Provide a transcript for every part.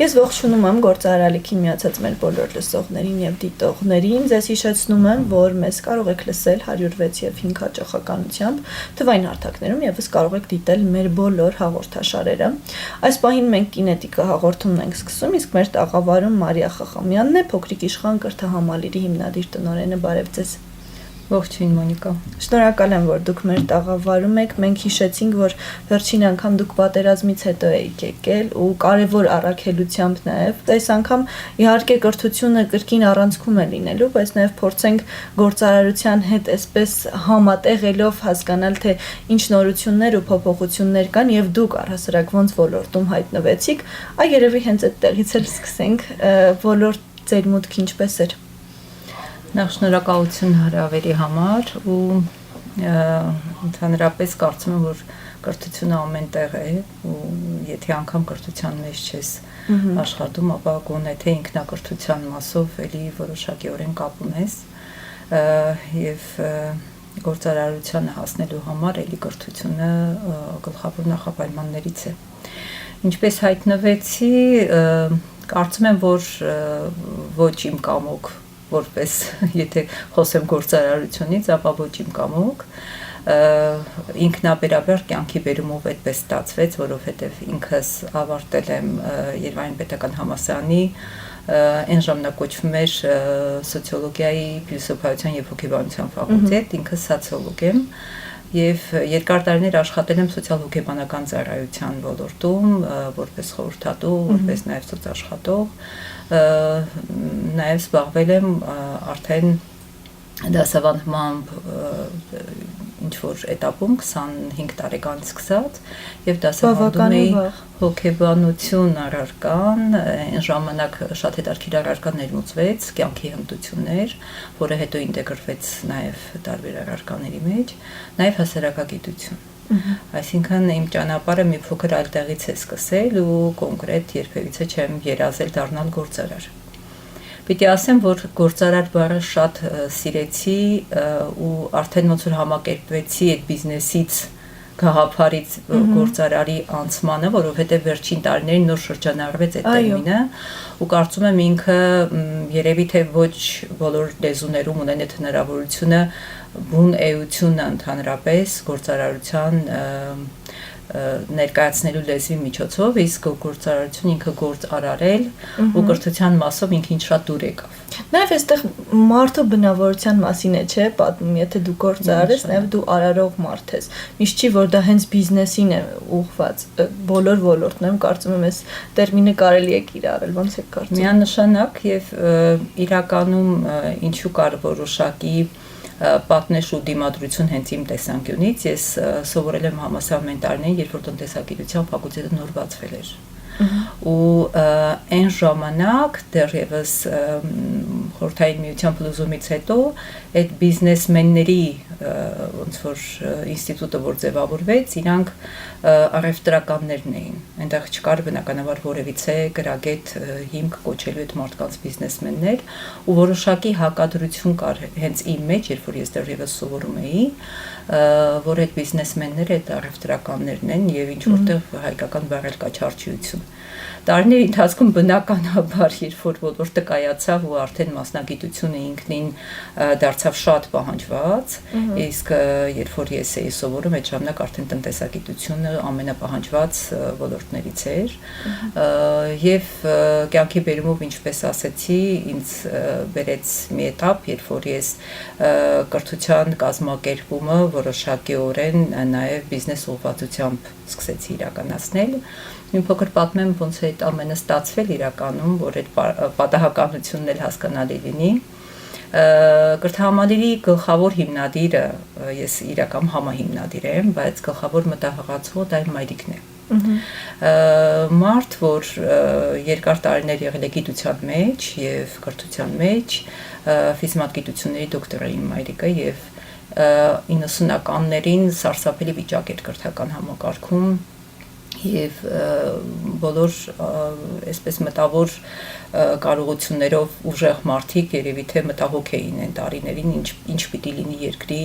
Ես ողջունում եմ գործարարալիքին միացած մեր բոլոր լսողներին եւ դիտողներին։ Ձեզ հիշեցնում եմ, որ մեզ կարող եք լսել 106 եւ 5 հաճախականությամբ, թվային հարթակներում եւս կարող եք դիտել մեր բոլոր հաղորդաշարերը։ Այս պահին մենք կինետիկա հաղորդումն ենք սկսում, իսկ մեր տաղավարում Մարիա Խախամյանն է, Փոքրիկ Իշխան կրթահամալիրի հիմնադիր տնօրենը։ Բարև ձեզ։ Ողջույն Մոնիկա։ Շնորհակալ եմ, որ դուք մեր տաղավարում եք։ Մենք հիշեցինք, որ վերջին անգամ դուք պատերազմից հետո եք եկել ու կարևոր առաքելությամբ նաև։ Այս անգամ իհարկե կրթությունը կրկին առանցքում է լինելու, բայց նաև փորձենք գործարարության հետ այսպես համատեղելով հասկանալ, թե ինչ նորություններ ու փոփոխություններ կան եւ դուք առհասարակ ոնց ոլորտում հայտնվեցիք։ Այ երևի հենց այդտեղից էլ սկսենք։ Ոլորտ ձեր մուտքը ինչպես էր։ Նախ շնորհակալություն հրավերի համար ու ընդհանրապես կարծում եմ, որ կրթությունը ամեն տեղ է ու եթե անգամ կրթության մեջ չես աշխատում, ապա գոնե թե ինքնակրթության մասով էլի որոշակիորեն կապում ես եւ գործարարությանը հասնելու համար էլի կրթությունը գլխավոր նախապայմաններից է։ Ինչպես հայտնվեցի, կարծում եմ, որ ոչ իմ կամոք որպես եթե խոսեմ գործարարությունից, ապա ոչ իմ կամոք ինքնաբերաբար կյանքի բերումով այդպես ստացվեց, որովհետև ինքս ավարտել եմ Երևանի պետական համալսարանի այն ժամանակ կոչվում էր սոցիոլոգիայի, փիլիսոփայության եւ հոգեբանության ֆակուլտետ, ինքս սոցիոլոգ եմ եւ երկար տարիներ աշխատել եմ սոցիալ-հոգեբանական ծառայության ոլորտում, որպես խորհրդատու, որպես նաեւ սոցաշխատող, նաեւ զբաղվել եմ արդեն դասավանդմամբ ինչ-որ этаպում 25 տարեկանից սկսած եւ դասավանդում էի հոգեբանություն առարկան, այն ժամանակ շատ հետաքրքիր առարկա ներմուծվեց, կյանքի հմտություններ, որը հետո ինտեգրվեց նաեւ տարբեր առարկաների մեջ, նաեւ հասարակագիտություն։ Այսինքն իմ ճանապարհը մի փոքր այլ տեղից է սկսել ու կոնկրետ երբևիցե չեմ երազել դառնալ գործարար։ Պիտի ասեմ, որ գործարար բառը շատ սիրեցի ու արդեն ոնց որ համակերպվեցի այդ բիզնեսից գաղափարից գործարարի անցմանը, որովհետև վերջին տարիներին նոր շրջանառվեց այդ տերմինը ու կարծում եմ ինքը երևի թե ոչ բոլոր լեզուներում ունեն այդ հնարավորությունը բուն էությունը ընդհանրապես գործարարության ներկայացնելու լեզվի միջոցով, իսկ գործարարություն ինքը գործ արարել ու կրթության մասով ինքին շատ դուր եկավ։ Նաև այստեղ մարդու բնավորության մասին է, չէ՞, պատմում, եթե դու գործարար ես, նաև դու արարող մարդ ես։ Միշտ չի, որ դա հենց բիզնեսին է ուղղված, բոլոր ոլորտներում կարծում եմ այս տերմինը կարելի է կիրառել, ոնց է կարծում։ Միանշանակ եւ իրականում ինչու կար որոշակի պատնեշ ու դիմադրություն հենց իմ տեսանկյունից, ես սովորել եմ համալսարանի տարիներին, երբ որ տնտեսագիտության ֆակուլտետը նոր բացվել էր։ Ու այն ժամանակ դեռևս խորհրդային միության փլուզումից հետո այդ բիզնեսմենների ոնց որ ինստիտուտը որ ձևավորվեց, իրանք առևտրականներն էին։ Այնտեղ չկար բնականաբար որևիցե գրագետ հիմք կոչելու այդ մարդկանց բիզնեսմեններ ու որոշակի հակադրություն կար հենց իմ մեջ, երբ որ ես դեռևս սովորում էի, որ այդ բիզնեսմենները այդ առևտրականներն են եւ ինչ որտեղ հայկական բառել կա չարչիություն։ Տարիների ընթացքում բնականաբար, երբ որ ոլորտը կայացավ ու արդեն մասնագիտությունը ինքնին դարձավ շատ պահանջված, իսկ երբ որ ես էի սովորում, այդ ժամանակ արդեն տնտեսագիտությունը ամենապահանջված ոլորտներից էր, եւ կյանքի բերումով, ինչպես ասեցի, ինձ բերեց մի этап, երբ որ ես կրթության կազմակերպումը որոշակիորեն նաեւ բիզնես ուղղվածությամբ սկսեցի իրականացնել։ Մի փոքր պատմեմ ոնց է այդ ամենը ստացվել իրականում, որ այդ պատահականությունն էլ հասկանալի լինի։ Կրթահամալիրի գլխավոր հիմնադիրը, ես իրական համահիմնադիր եմ, բայց գլխավոր մտահղացողը դա իմ մայրիկն է։ Մարդ, որ երկար տարիներ եղել է գիտության մեջ եւ կրթության մեջ, ֆիզմատգիտությունների դոկտոր է իմ մայրիկը եւ 90-ականներին սարսափելի վիճակ էր կրթական համակարգում եւ բոլոր այսպես մտավոր կարողություններով ուժեղ մարդիկ երևի թե մտահոգ էին այն տարիներին ինչ պիտի լինի երկրի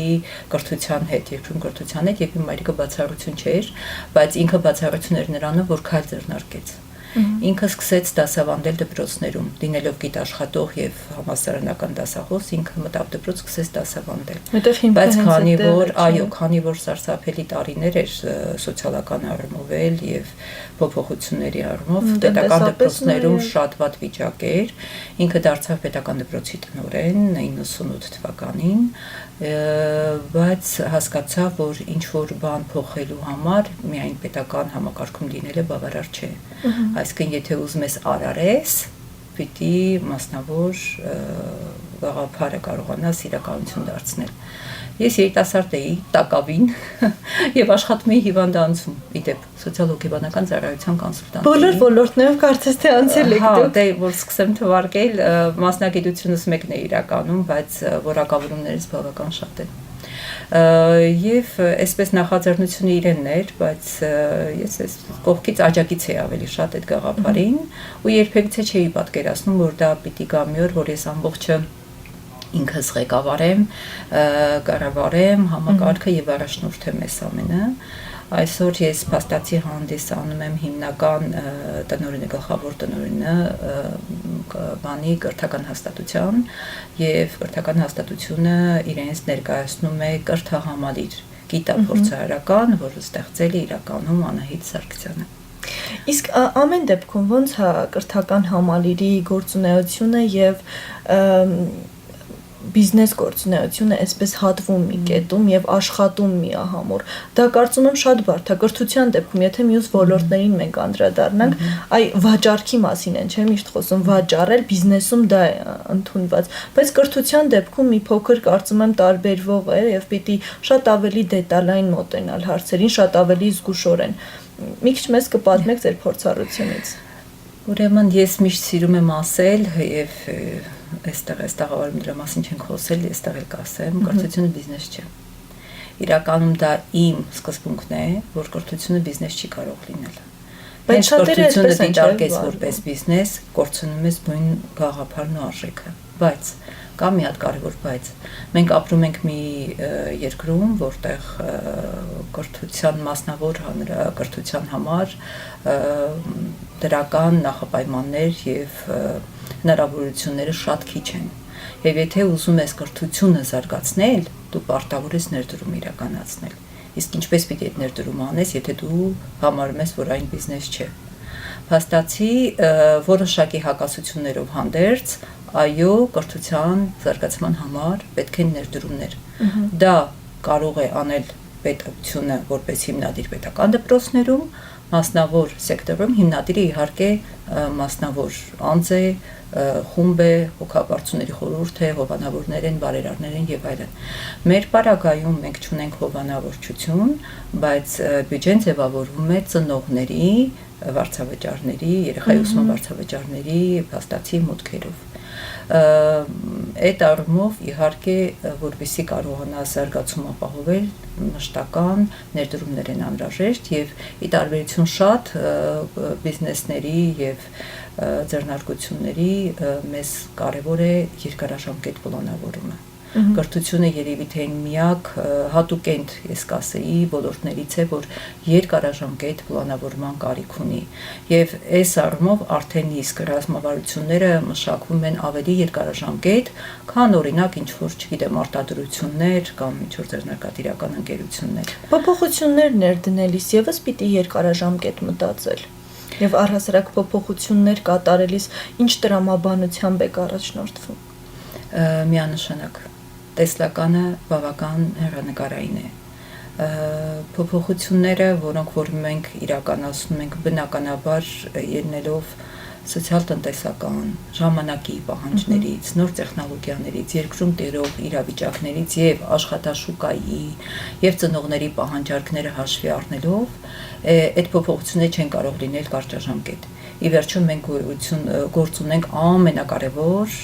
կրթության հետ, երկրում կրթության հետ եւ իմ մայրիկը բացառություն չէր, բայց ինքը բացառություն էր նրանով, որ քայլ ձեռնարկեց։ Ինքը սկսեց դասավանդել դպրոցներում, լինելով գիտաշխատող եւ համալսարանական դասախոս, ինքը մտավ դպրոց, սկսեց դասավանդել։ Բայց քանի որ սարսափելի տարիներ էր սոցիալական առումով եւ փոփոխությունների առումով, պետական դպրոցներում շատ վատ վիճակ էր, ինքը դարձավ պետական դպրոցի տնօրեն 98 թվականին, բայց հասկացավ, որ ինչ որ բան փոխելու համար միայն պետական համակարգում լինելը բավարար չէ։ Այսինքն, եթե ուզում ես արարես, պիտի մասնավոր գաղափարը կարողանաս իրականություն դարձնել։ Ես երիտասարդ էի, տակավին, եւ աշխատում էի հիվանդանոցում, իդեպ սոցիալ-հոգեբանական ծառայության կոնսուլտանտ։ Բոլոր ոլորտներով կարծես թե անցել եք դուք։ Դե որ սկսեմ թվարկել, մասնագիտությունս մեկն է իրականում, բայց որակավորումներից բավական շատ են։ Եվ այսպես նախաձեռնությունը իրենն էր, բայց ես այս կողքից աջակից էի ավելի շատ այդ գաղափարին ու երբևիցե չէի պատկերացնում, որ դա պիտի գա մի օր, որ ես ամբողջը ինքս ղեկավարեմ, կառավարեմ համակարգը եւ առաջնորդեմ այս ամենը։ Այսօր ես փաստացի հանդես անում եմ հիմնական տնօրենը, գլխավոր տնօրենը բանի կրթական հաստատության եւ կրթական հաստատությունը իրենց ներկայացնում է կրթահամալիր գիտափորձարարական, որը ստեղծել է իրականում Անահիտ Սարգսյանը։ Իսկ ամեն դեպքում ո՞նց է կրթական համալիրի գործունեությունը եւ բիզնես գործունեությունը այսպես հատվում մի կետում եւ աշխատում միահամուռ։ Դա կարծում եմ շատ բարդ է կրթության դեպքում, եթե մյուս ոլորտներին մենք անդրադառնանք, այ վաճառքի մասին են, չէ՞, միշտ խոսում վաճառել, բիզնեսում դա է ընդունված, բայց կրթության դեպքում մի փոքր կարծում եմ տարբերվող է եւ պիտի շատ ավելի դետալային մոտենալ հարցերին, շատ ավելի զգուշորեն։ Մի քիչ մեզ կպատմեք ձեր փորձառությունից։ Ուրեմն ես միշտ սիրում եմ ասել եւ այստեղ ավարում դրա մասին չենք խոսել, այստեղ էլ կասեմ, կրթությունը բիզնես չէ։ Իրականում դա իմ սկզբունքն է, որ կրթությունը բիզնես չի կարող լինել։ Բայց կրթությունը դիտարկես որպես բիզնես, կորցնում ես բուն գաղափարն ու արժեքը։ Բայց կա մի հատ կարևոր բայց։ Մենք ապրում ենք մի երկրում, որտեղ կրթության մասնավոր կրթության համար դրական նախապայմաններ եւ հնարավորությունները շատ քիչ են։ Եվ եթե ուզում ես կրթությունը զարգացնել, դու պարտավոր ես ներդրում իրականացնել։ Իսկ ինչպես պիտի այդ ներդրումը անես, եթե դու համարում ես, որ այն բիզնես չէ։ Փաստացի որոշակի հակասություններով հանդերձ, այո, կրթության զարգացման համար պետք են ներդրումներ։ Դա կարող է անել պետությունը որպես հիմնադիր պետական դպրոցներում, մասնավոր սեկտորում հիմնադիրը իհարկե մասնավոր անձ է, խումբ է, հոգաբարձուների խորհուրդ է, հովանավորներ են, բարերարներ են եւ այլն։ Մեր պարագայում մենք չունենք հովանավորչություն, բայց բյուջեն ձևավորվում է ծնողների, վարձավճարների, երեխայի ուսման վարձավճարների փաստացի մուտքերով։ Այդ առումով իհարկե որպեսզի կարողանա զարգացում ապահովել մշտական ներդրումներ են անհրաժեշտ եւ ի տարբերություն շատ բիզնեսների եւ ձեռնարկությունների մեզ կարևոր է երկարաժամկետ պլանավորումը։ Կրթությունը երևի թե միակ հատուկենտ ես կասեի ոլորտներից է, որ երկարաժամկետ պլանավորման կարիք ունի եւ այս առումով արդեն իսկ ռազմավարությունները մշակվում են ավելի երկարաժամկետ, քան օրինակ ինչ որ, չգիտեմ, արտադրություններ կամ ինչ որ ձեռնարկատիրական ընկերություններ։ Փոփոխություններ ներդնելիս եւս պիտի երկարաժամկետ մտածել։ Եվ առհասարակ փոփոխություններ կատարելիս ինչ տրամաբանությամբ եք առաջնորդվում։ Միանշանակ տեսլականը բավական հեռանկարային է։ Փոփոխությունները, որոնք որ մենք իրականացնում ենք բնականաբար ելնելով սոցիալ-տնտեսական ժամանակի պահանջներից, նոր տեխնոլոգիաներից, երկրում տերող իրավիճակներից եւ աշխատաշուկայի եւ ծնողների պահանջարկները հաշվի առնելով, այդ փոփոխությունները չեն կարող լինել կարճաժամկետ։ Ի վերջո մենք գործ ունենք ամենակարևոր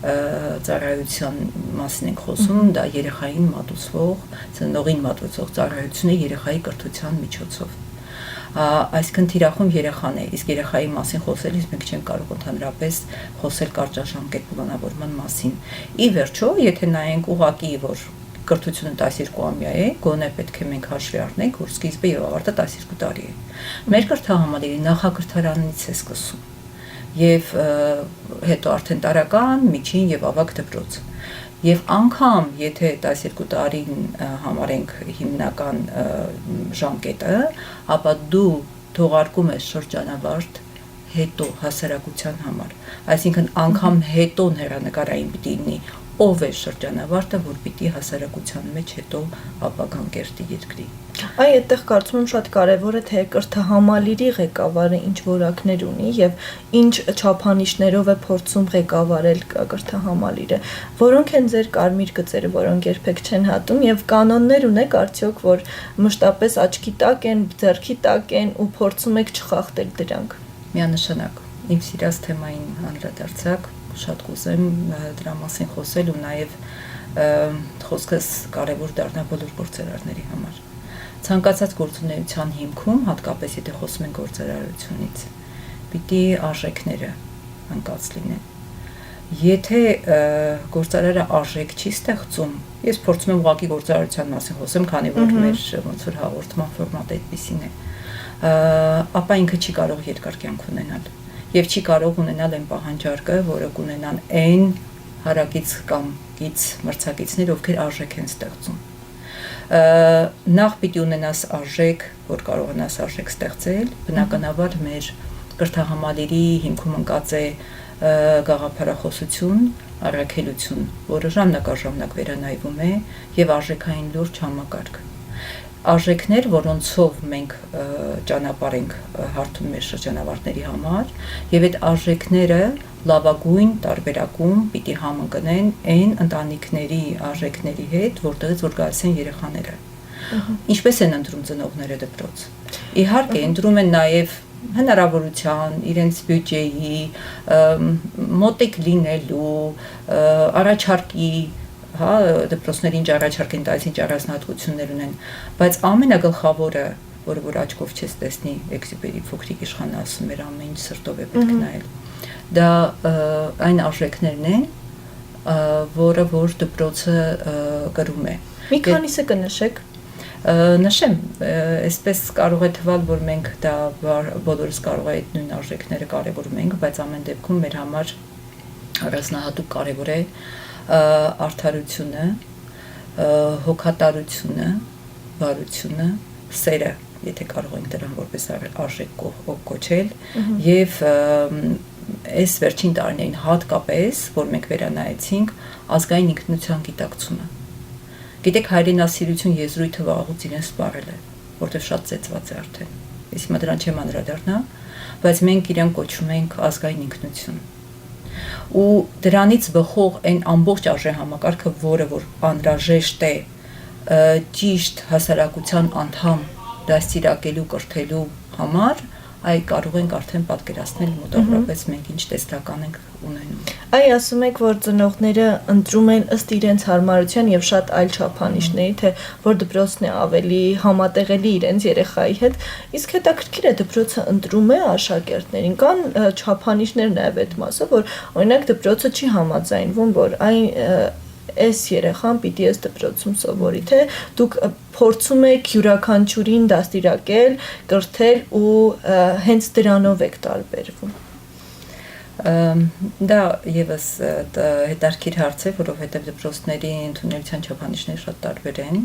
ծառայության մասին ենք խոսում, դա երեխային մատուցվող, ծնողին մատուցող ծառայությունը երեխայի կրթության միջոցով։ Այսինքն թիրախում երեխան է, իսկ երեխայի մասին խոսելիս մենք չենք կարող ընդհանրապես խոսել կարճաժամկետ պլանավորման մասին։ Ի վերջո, եթե նայենք ուղղակի, որ կրթությունը 12-ամյա է, գոնե պետք է մենք հաշվի առնենք, որ սկիզբը եւ ավարտը 12 տարի է։ Մեր կրթահամալիրի նախակրթարանից է սկսում եւ հետո արդեն տարական, միջին եւ ավագ դպրոց։ Եվ անգամ եթե 12 տարին համարենք հիմնական ժամկետը, ապա դու թողարկում ես շրջանավարտ հետո հասարակության համար, այսինքն անգամ հետո հեռանկարային պիտի լինի ով է շրջանավարտը, որ պիտի հասարակության մեջ հետո ապագան կերտի երկրի։ Այ այդտեղ կարծում եմ շատ կարևոր է թե կրթահամալիրի ղեկավարը ինչ որակներ ունի եւ ինչ չափանիշներով է փորձում ղեկավարել կրթահամալիրը, որոնք են ձեր կարմիր գծերը, որոնք երբեք չեն հատում եւ կանոններ ունեք արդյոք, որ մշտապես աչքի տակ են, ձեռքի տակ են ու փորձում եք չխախտել դրանք։ Միանշանակ իմ սիրած թեմային անդրադարձակ, շատ կուզեմ դրա մասին խոսել ու նաև խոսքս կարևոր դառնա բոլոր գործարարների համար։ Ցանկացած գործունեության հիմքում, հատկապես եթե խոսում ենք գործարարությունից, պիտի արժեքները անկած լինեն։ Եթե գործարարը արժեք չի ստեղծում, ես փորձում եմ ուղղակի գործարարության մասին խոսեմ, քանի որ մեր ոնց որ հաղորդման ֆորմատը այդպեսին է, ապա ինքը չի կարող երկար կյանք ունենալ եւ չի կարող ունենալ այն պահանջարկը, որը կունենան այն հարակից կամ գից մրցակիցներ, ովքեր արժեք են ստեղծում։ Նախ պիտի ունենաս արժեք, որ կարողանաս արժեք ստեղծել, բնականաբար մեր կրթահամալիրի հիմքում ընկած է գաղափարախոսություն, առաքելություն, որը ժամանակ վերանայվում է եւ արժեքային լուրջ համակարգ։ Արժեքներ, որոնցով մենք ճանապարհ ենք հարթում մեր շրջանավարտների համար, եւ այդ արժեքները լավագույն տարբերակում պիտի համընկնեն այն ընտանիքների արժեքների հետ, որտեղից որ գալիս են երեխաները։ Ինչպես են ընտրում ծնողները դպրոց։ Իհարկե, ընտրում են նաեւ հնարավորության, իրենց բյուջեի, մոտիկ լինելու, առաջարկի հա դպրոցներին առաջարկ են տալիս, ինչ առանձնահատկություններ ունեն, բայց ամենագլխավորը, որը որ աչքով չես տեսնի, Էքսյուպերի փոքրիկ իշխանը ասում էր ամեն ինչ սրտով է պետք նայել։ Դա այն արժեքներն են, որը որ դպրոցը կրում է։ Մի քանիսը կնշեք։ Նշեմ, այսպես կարող է թվալ, որ մենք դա բոլորս կարող է այդ նույն արժեքները կարևորում ենք, բայց ամեն դեպքում մեր համար առանձնահատուկ կարևոր է արդարությունը, հոգատարությունը, բարությունը, սերը, եթե կարող ենք դրան որպես արժեք կոչել, եւ այս վերջին տարիներին հատկապես, որ մենք վերանայեցինք, ազգային ինքնության գիտակցումը։ Գիտեք, հայրենասիրություն եզրույթը վաղուց իրեն սպառել է, որտեղ շատ ծեծված է արդեն։ Ես հիմա դրան չեմ անդրադառնա, բայց մենք իրեն կոչում ենք ազգային ինքնություն։ Ու դրանից բխող այն ամբողջ արժեհամակարգը, որը որ անհրաժեշտ է ճիշտ հասարակության անդամ դաստիարակելու կրթելու համար, այ կարող ենք արդեն պատկերացնել մոտավորապես մենք ինչ տեսլական ենք ունենում։ Այ ասում եք, որ ծնողները ընտրում են ըստ իրենց հարմարության եւ շատ այլ չափանիշների, թե որ դպրոցն է ավելի համատեղելի իրենց երեխայի հետ, իսկ հետաքրքիր է դպրոցը ընտրում է աշակերտներին, կան չափանիշներ նաեւ այդ մասը, որ օրինակ դպրոցը չի համաձայնվում, որ այն այս երեխան պիտի այս դպրոցում սովորի, թե դուք փորձում եք յուրաքանչյուրին դաստիարակել, կրթել ու հենց դրանով եք տարբերվում։ Դա եւս հետաքրքիր հարց է, որովհետեւ դպրոցների ընդունելության չափանիշները շատ տարբեր են։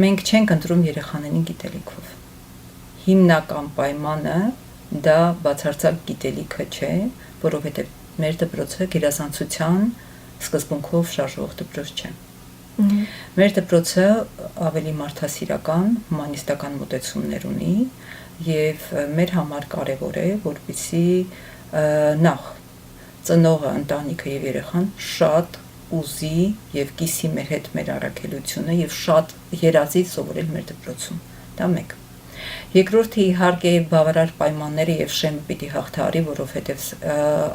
Մենք չենք ընտրում երեխաներին գիտելիքով։ Հիմնական պայմանը դա բացարձակ գիտելիքը չէ, որովհետեւ մեր դպրոցը գերազանցության սկզբունքով շարժվող դպրոց չէ։ Մեր դպրոցը ավելի մարդասիրական, հումանիստական մոտեցումներ ունի եւ մեր համար կարեւոր է, որպեսզի նախ ծնողը, ընտանիքը եւ երեխան շատ ուզի եւ կիսի մեր հետ մեր առաքելությունը եւ շատ երազի սովորել մեր դպրոցում։ Դա մեկ։ Երկրորդը իհարկե բավարար պայմանները եւ շեմը պիտի հաղթահարի, որովհետեւ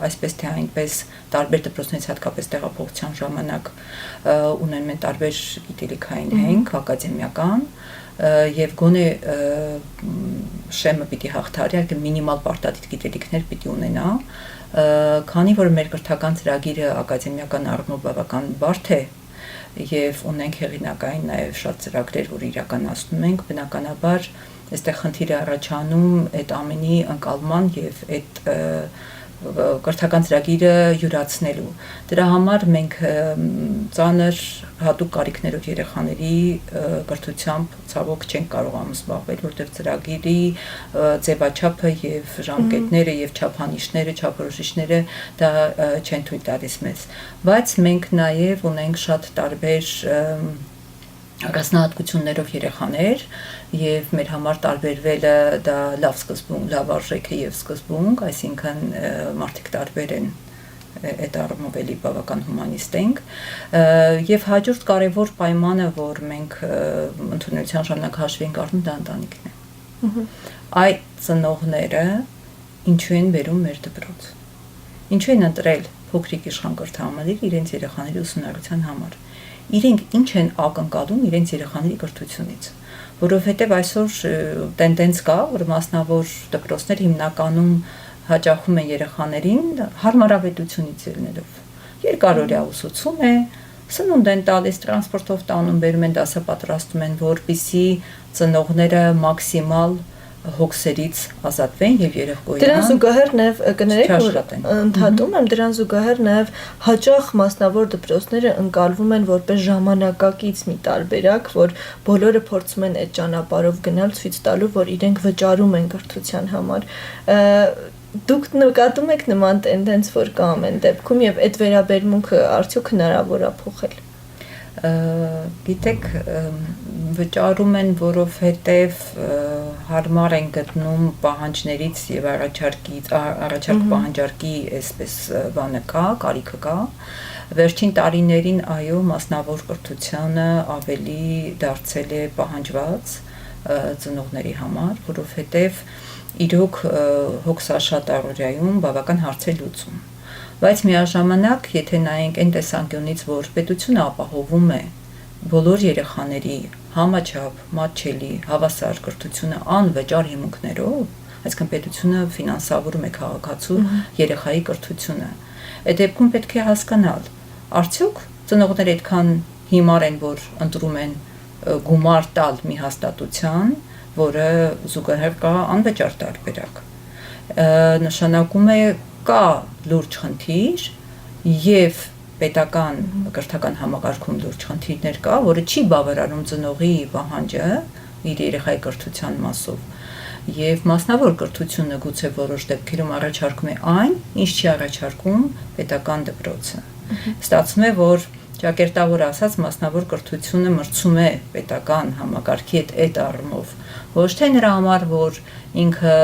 այսպես թե այնպես տարբեր դպրոցներից հատկապես տեղափոխության ժամանակ ունեն մենք տարբեր գիտելիքային հենք, ակադեմիական եւ գոնե շեմը պիտի հաղթահարի, այլ մինիմալ պարտադիր գիտելիքներ պիտի ունենա, քանի որ մեր կրթական ծրագիրը ակադեմիական առումով բավական բարդ է, եւ ունենք հեղինակային նաեւ շատ ծրագրեր, որ իրականացնում ենք, բնականաբար այստեղ խնդիր է առաջանում այդ ամենի ընկալման եւ այդ կրթական ծրագիրը յուրացնելու։ Դրա համար մենք ծանր հատուկ կարիքներով երեխաների կրթությամբ ցավոք չենք կարողանում զբաղվել, որտեղ ծրագիրի ձևաչափը եւ ժամկետները եւ չափանիշները, չափորոշիչները դա չեն թույլ տալիս մեզ։ Բայց մենք նաեւ ունենք շատ տարբեր առանձնահատկություններով երեխաներ եւ մեր համար տարբերվելը դա լավ սկզբունք, լավ արժեք է եւ սկզբունք, այսինքն մարդիկ տարբեր են այդ առումով էլի բավական հումանիստ ենք եւ հաջորդ կարեւոր պայմանը, որ մենք ընդունելության ժամանակ հաշվի ենք առնում, դա ընտանիքն է։ Այդ ծնողները ինչու են բերում մեր դպրոց։ Ինչու են ընտրել փոքրիկ իշխան կրթահամալիր իրենց երեխաների ուսումնառության համար։ Իրենք ինչ են ակնկալում իրենց երեխաների կրթությունից, որովհետև այսօր տենդենց կա, որ մասնավոր դպրոցներ հիմնականում հաճախում են երեխաներին հարմարավետությունից ելնելով։ Երկարօրյա ուսուցում է, սնունդ են տալիս, տրանսպորտով տանում, բերում են դասապատրաստում են, որպեսզի ծնողները մաքսիմալ հոգսերից ազատվեն եւ երեխոյան դրան զուգահեռ նաեւ կներեք որ ընդհատում եմ դրան զուգահեռ նաեւ հաճախ մասնավոր դպրոցները ընկալվում են որպես ժամանակակից մի տարբերակ, որ բոլորը փորձում են այդ ճանապարհով գնալ, ցույց տալու, որ իրենք վճարում են կրթության համար։ Դուք նկատում եք նման տենդենց, որ կա ամեն դեպքում եւ այդ վերաբերմունքը արդյոք հնարավոր է փոխել։ Գիտեք, վճարում են, որովհետև հարմար են գտնում պահանջներից եւ առաջարկ պահանջարկի այսպես բանը կա, կարիքը կա։ Վերջին տարիներին այո, մասնավոր կրթությունը ավելի դարձել է պահանջված ծնողների համար, որովհետև իրոք հոգսաշատ առօրյայում բավական հարց է լուծում։ Բայց միաժամանակ, եթե նայենք այն տեսանկյունից, որ պետությունը ապահովում է բոլոր երեխաների համաչափ, մատչելի, հավասար կրթությունը անվճար հիմունքներով, այսինքն պետությունը ֆինանսավորում է քաղաքացու երեխայի կրթությունը։ Այդ դեպքում պետք է հասկանալ, արդյոք ծնողները այդքան հիմար են, որ ընտրում են գումար տալ մի հաստատության, որը զուգահեռ կա անվճար տարբերակ։ Նշանակում է կա լուրջ խնդիր եւ պետական կրթական համակարգում լուրջ խնդիրներ կա, որը չի բավարարում ծնողի պահանջը իր երեխայի կրթության մասով եւ մասնավոր կրթությունը գուցե որոշ դեպքերում առաջարկում է այն, ինչ չի առաջարկում պետական դպրոցը։ Ստացվում է, որ ճակերտավոր ասած մասնավոր կրթությունը մրցում է պետական համակարգի հետ այդ առումով, ոչ թե նրա համար, որ ինքը,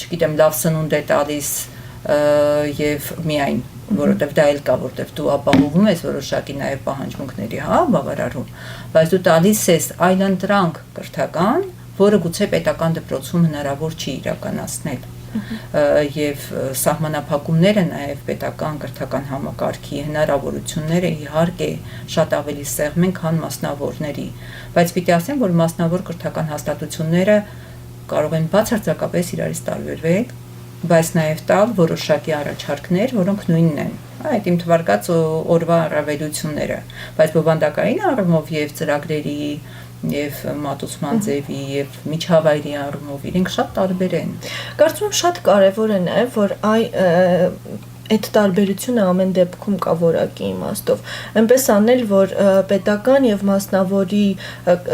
չգիտեմ, լավ սնունդ է տալիս եւ միայն որովհետեւ դա էլ կա, որովհետեւ դու ապահովում ես որոշակի նաեւ պահանջմունքների, բավարարում, բայց դու տալիս ես այլընտրանք կրթական, որը գուցե պետական դպրոցում հնարավոր չի իրականացնել։ Եվ սահմանափակումները նաեւ պետական կրթական համակարգի հնարավորությունները իհարկե շատ ավելի սեղմ են, քան մասնավորների, բայց պիտի ասեմ, որ մասնավոր կրթական հաստատությունները կարող են բացարձակապես իրարից տարբերվել, բայց նաև տալ որոշակի առաջարկներ, որոնք նույնն են։ Այդ իմ թվարկած օրվա առավելությունները, բայց բովանդակային առումով եւ ծրագրերի եւ մատուցման ձևի եւ միջավայրի առումով իրենք շատ տարբեր են։ Կարծում եմ շատ կարեւոր է նաեւ, որ այդ տարբերությունը ամեն դեպքում կա որակի իմաստով։ Այնպես անել, որ պետական եւ մասնավորի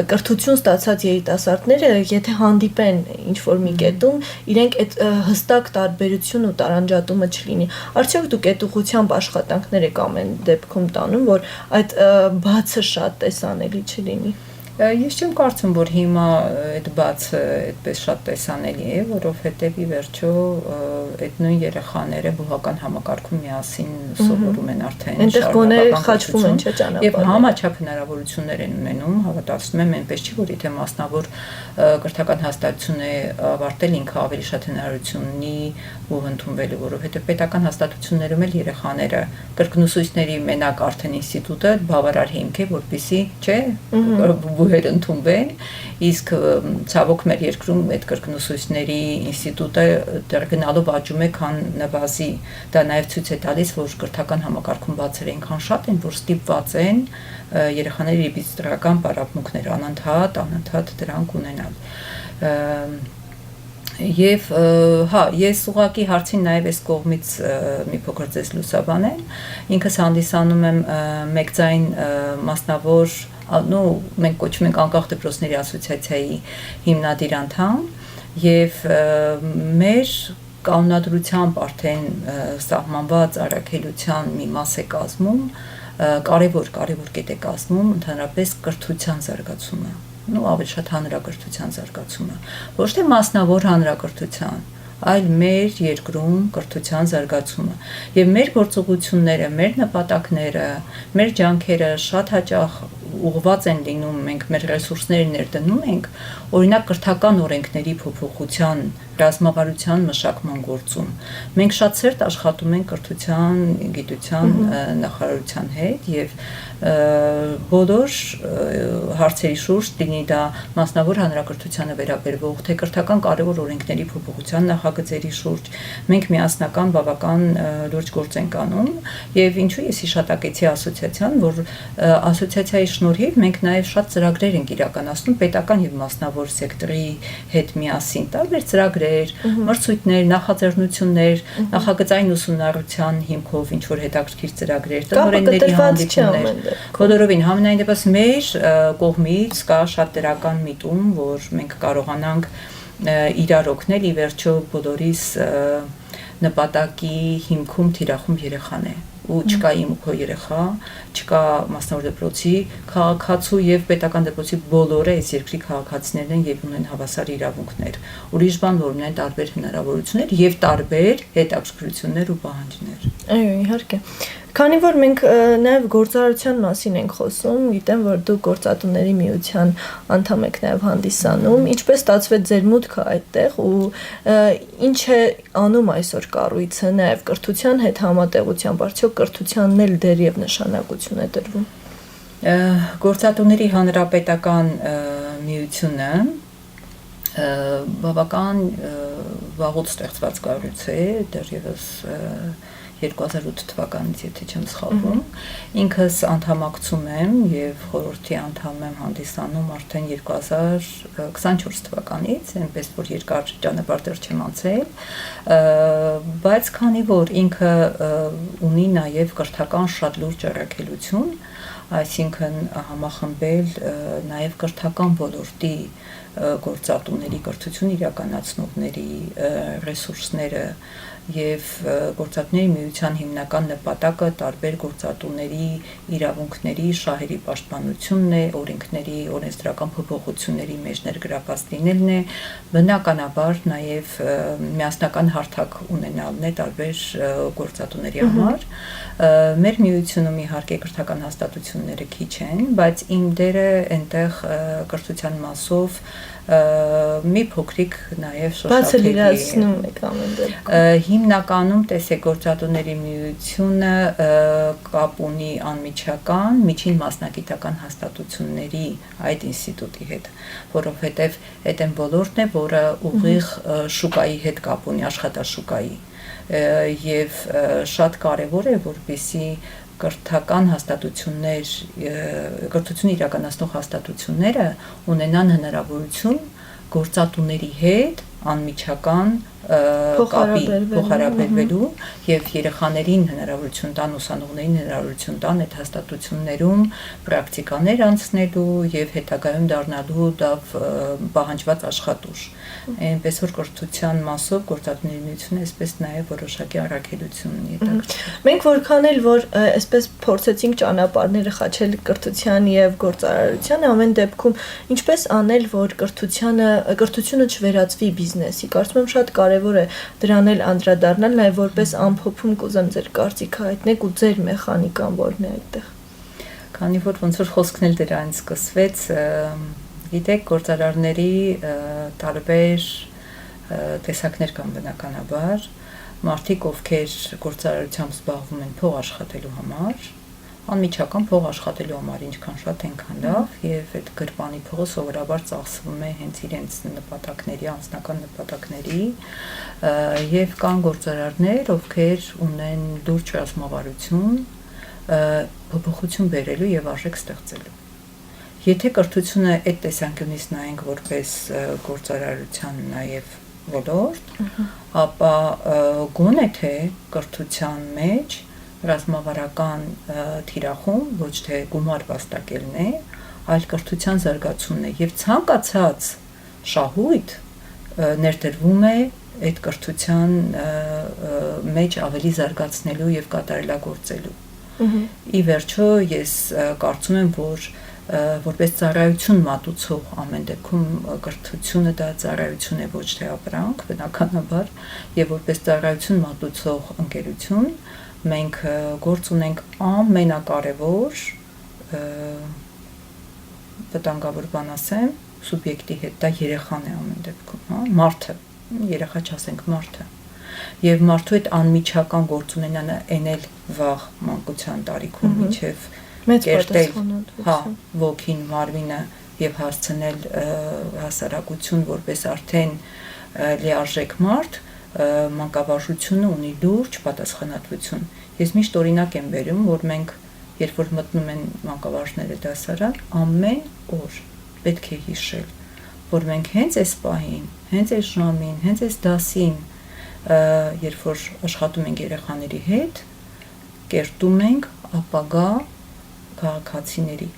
կրթություն ստացած երիտասարդները, եթե հանդիպեն ինչ-որ մի կետում, իրենք այդ հստակ տարբերություն ու տարանջատումը չլինի։ Արդյոք դուք այդ ուղղությամբ աշխատանքներ եք ամեն դեպքում տանում, որ այդ բացը շատ տեսանելի չլինի։ Ես չեմ կարծում, որ հիմա այդ բացը այդպես շատ տեսանելի է, որովհետև ի վերջո այդ նույն երեխաները բուհական համակարգում միասին սովորում են արդեն այնտեղ գոնե խաչվում են, չէ՞, ճանապարհները։ Եվ համաչափ հնարավորություններ են ունենում, հավատացնում եմ, այնպես չի, որ եթե մասնավոր կրթական հաստատություն է ավարտել, ինքը ավելի շատ հնարավորություն ունի ու ընդունվելու, որովհետև պետական հաստատություններում էլ երեխաները կրկնուսույցների մենակ արդեն ինստիտուտը բավարար հիմք է, որպեսզի, չէ, բուհեր ընդունվեն, իսկ ցավոք մեր երկրում այդ կրկնուսույցների ինստիտուտը դեռ գնալով աճում է, քան նվազի, դա նաև ցույց է տալիս, որ կրթական համակարգում բացերը այնքան շատ են, որ ստիպված են երեխաների ռեպետիտորական պարապմունքներ անընդհատ դրանք ունենալ։ Եվ ես ուղղակի հարցին նաև այս կողմից մի փոքր ձեզ լուսաբանեմ, ինքս հանդիսանում եմ մեկձայն մասնավոր, մենք կոչում ենք անկախ դպրոցների ասոցիացիայի հիմնադիր անդամ, եւ մեր կանոնադրությամբ արդեն սահմանված առաքելության մի մաս է կազմում, կարևոր կետ է կազմում ընդհանրապես կրթության զարգացումը, ավելի շատ հանրակրթության զարգացումը, ոչ թե մասնավոր հանրակրթության, այլ մեր երկրում կրթության զարգացումը, եւ մեր գործողությունները, մեր նպատակները, մեր ջանքերը շատ հաճախ ուղղված են լինում, մենք մեր ռեսուրսները ներդնում ենք, օրինակ կրթական օրենքների փոփոխության, ռազմավարության մշակման գործում։ Մենք շատ սերտ աշխատում ենք կրթության, գիտության նախարարության հետ եւ բոլոր հարցերի շուրջ, լինի դա մասնավոր հանրակրթությանը վերաբերվող, թե կրթական կարևոր օրենքների փոփոխության նախագծերի շուրջ, մենք միասնական բավական լուրջ գործ ենք անում եւ ինչու ես հիշատակեցի ասոցիացիան, որ ասոցիացիայի շնորհիվ մենք նաեւ շատ ծրագրեր ենք իրականացնում պետական եւ մասնավոր սեկտորի հետ միասին, տարբեր ծրագրեր, մրցույթներ, նախաձեռնություններ, նախագծային ուսումնառության հիմքով ինչ որ հետաքրքիր ծրագրեր, տնօրենների հանդիպումներ, բոլորովին համենայն դեպս մեր կողմից կա շատ դրական միտում, որ մենք կարողանանք իրար օգնել, ի վերջո բոլորիս նպատակի հիմքում թիրախում երեխան է, ու չկա իմ ու քո երեխա, չկա մասնավոր դպրոցի քաղաքացու եւ պետական դպրոցի բոլորը այս երկրի քաղաքացիներն են եւ ունեն հավասար իրավունքներ։ Ուրիշ բան, որ ունեն տարբեր հնարավորություններ եւ տարբեր հետաքրքրություններ ու պահանջներ։ Այո, իհարկե։ Քանի որ մենք նաև գործարարության մասին ենք խոսում, գիտեմ, որ դուք գործատուների միության անդամ եք նաև հանդիսանում, ինչպես ստացվեց ձեր մուտքը այդտեղ ու ինչ է անում այսօր կառույցը նաև կրթության հետ համատեղությամբ, արդյոք կրթությանն էլ դեր եւ նշանակություն է տրվում։ Գործատուների հանրապետական միությունը բավական վաղուց ստեղծված կառույց է, դեռևս 2008 թվականից, եթե չեմ սխալվում, ինքս անդամակցում եմ եւ խորհրդի անդամ եմ հանդիսանում արդեն 2024 թվականից, այնպես որ երկար ճանապարհ դեռ չեմ անցել, բայց քանի որ ինքը ունի նաեւ կրթական շատ լուրջ առաքելություն, այսինքն համախմբել նաեւ կրթական ոլորտի գործատուների, կրթություն իրականացնողների ռեսուրսները եւ գործատուների միության հիմնական նպատակը տարբեր գործատուների իրավունքների, շահերի պաշտպանությունն է, օրենքների, օրենսդրական փոփոխությունների մեջ ներգրաված լինելն է, բնականաբար նաեւ միասնական հարթակ ունենալն է տարբեր գործատուների համար։ Մեր միությունում իհարկե կրթական հաստատությունները քիչ են, բայց իմ դերը այնտեղ կրթության մասով մի փոքրիկ նաև շոշափելի է։ Հիմնականում տեսեք գործատուների միությունը կապ ունի անմիջական, միջին մասնագիտական հաստատությունների այդ ինստիտուտի հետ, որովհետև այդ այն ոլորտն է, որը ուղիղ շուկայի հետ կապ ունի, աշխատաշուկայի, եւ շատ կարեւոր է, որպեսզի կրթական հաստատություններ, կրթություն իրականացնող հաստատությունները ունենան հնարավորություն գործատուների հետ անմիջական կապի փոխհարաբերվելու եւ երեխաներին հնարավորություն տան, ուսանողներին հնարավորություն տան այդ հաստատություններում պրակտիկաներ անցնելու եւ հետագայում դառնալու լավ պահանջված աշխատուժ։ Այնպես որ կրթության մասով գործատուների միությունը այսպես նաեւ որոշակի առաքելություն ունի։ Մենք որքան էլ որ այսպես փորձեցինք ճանապարհները խաչել կրթության եւ գործարարության, ամեն դեպքում ինչպես անել, որ կրթությունը չվերածվի բիզնեսի։ Կարծում եմ շատ կարևոր է դրան էլ անդրադառնալ, նաև որպես ամփոփում կուզեմ ձեր կարծիքը հայտնեք ու ձեր մեխանիկան որն է այդտեղ։ Քանի որ ոնց որ խոսքն էլ դրանից սկսվեց, գիտեք, գործարարների տարբեր տեսակներ կան բնականաբար, մարդիկ, ովքեր գործարարությամբ զբաղվում են փող աշխատելու համար, անմիջական փող աշխատելու համար ինչքան շատ այնքան լավ եւ այդ գրպանի փողը սովորաբար ծախսվում է հենց իրենց նպատակների, անձնական նպատակների եւ կան գործարարներ, ովքեր ունեն լուրջ ռազմավարություն, փոփոխություն բերելու եւ արժեք ստեղծելու։ Եթե կրթությունը այդ տեսանկյունից նայենք որպես գործարարության նաեւ ոլորտ, ապա գոնե թե կրթության մեջ ռազմավարական թիրախում ոչ թե գումար վաստակելն է, այլ կրթության զարգացումն է եւ ցանկացած շահույթ ներդրվում է այդ կրթության մեջ ավելի զարգացնելու եւ կատարելագործելու։ Ի վերջո ես կարծում եմ, որ որպես ծառայություն մատուցող ամեն դեպքում կրթությունը դա ծառայություն է ոչ թե ապրանք, բնականաբար, եւ որպես ծառայություն մատուցող ընկերություն մենք գործ ունենք ամենակարևոր վտանգավոր բան ասեմ, սուբյեկտի հետ, դա երեխան է ամեն դեպքում, հա, մարդը, երեխա չասենք մարդը։ Եվ մարդու հետ անմիջական գործ ունենալը էնել վաղ մանկության տարիքում միջև կերտել, հա, ոգին, մարմինը եւ հասցնել հասարակություն որպես արդեն լիարժեք մարդ, մանկավարժությունը ունի լուրջ պատասխանատվություն։ Ես միշտ օրինակ եմ բերում, որ մենք երբ որ մտնում են մանկավարժները դասարան, ամեն օր պետք է հիշել, որ մենք հենց այս պահին, հենց այս ժամին, հենց այս դասին, երբ որ աշխատում ենք երեխաների հետ, կերտում ենք ապագա քաղաքացիների,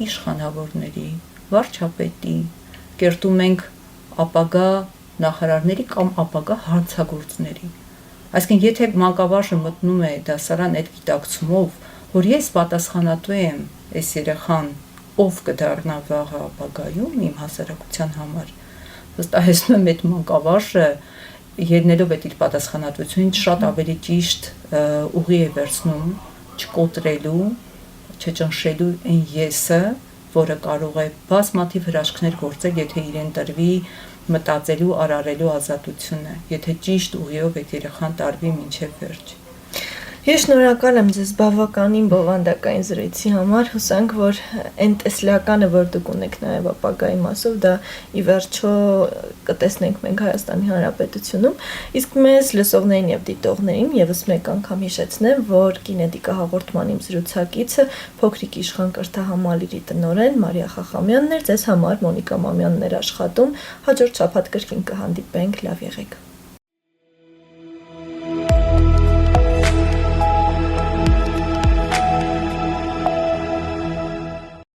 իշխանավորների, վարչապետի, կերտում ենք ապագա նախարարների կամ ապագա հանցագործների։ Այսինքն, եթե մանկավարժը մտնում է դասարան այդ գիտակցումով, որ ես պատասխանատու եմ այս երեխան, ով կդառնա վաղը ապագայում իմ հասարակության համար, վստահեցնում եմ այդ մանկավարժը ելնելով այդ իր պատասխանատվությունից շատ ավելի ճիշտ ուղի է վերցնում չկոտրելու, չճնշելու այն եսը, որը կարող է բազմաթիվ հրաշքներ գործել, եթե իրեն տրվի մտածելու, արարելու ազատությունը, եթե ճիշտ ուղիով այդ երեխան տարվի մինչև վերջ։ Ես շնորհակալ եմ ձեզ բավականին բովանդակային զրույցի համար, հուսանք, որ այն տեսլականը, որ դուք ունեք նաև ապագայի մասով, դա ի վերջո կտեսնենք մենք Հայաստանի Հանրապետությունում, իսկ մեզ լսողներին եւ դիտողներին եւս մեկ անգամ հիշեցնեմ, որ Կինետիկա հաղորդման իմ զրուցակիցը փոքրիկ իշխան կրթահամալիրի տնօրեն Մարիա Խախամյանն էր, ձեզ համար Մոնիկա Մամյանն էր աշխատում, հաջորդ շաբաթ կրկին կհանդիպենք, լավ եղեք։